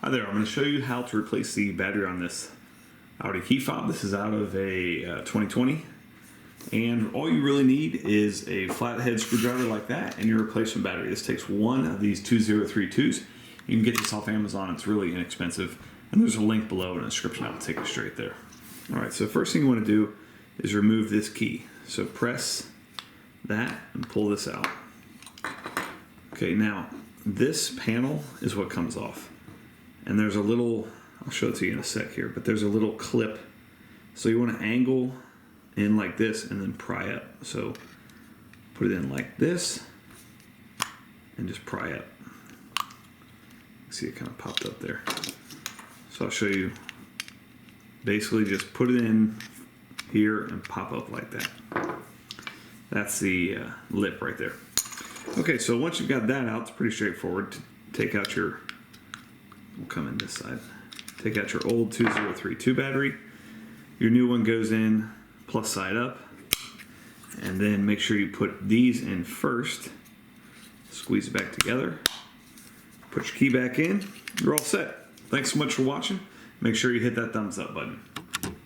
Hi there, I'm going to show you how to replace the battery on this Audi Key Fob. This is out of a 2020, and all you really need is a flathead screwdriver like that and your replacement battery. This takes one of these 2032s. You can get this off Amazon, it's really inexpensive, and there's a link below in the description. I'll take you straight there. Alright, so the first thing you want to do is remove this key. So press that and pull this out. Okay, now this panel is what comes off. And there's a little, I'll show it to you in a sec here, but there's a little clip. So you want to angle in like this and then pry up. So put it in like this and just pry up. See, it kind of popped up there. So I'll show you. Basically just put it in here and pop up like that. That's the lip right there. Okay, so once you've got that out, it's pretty straightforward. Take out your, we'll come in this side. Take out your old 2032 battery. Your new one goes in plus side up. And then make sure you put these in first. Squeeze it back together. Put your key back in. You're all set. Thanks so much for watching. Make sure you hit that thumbs up button.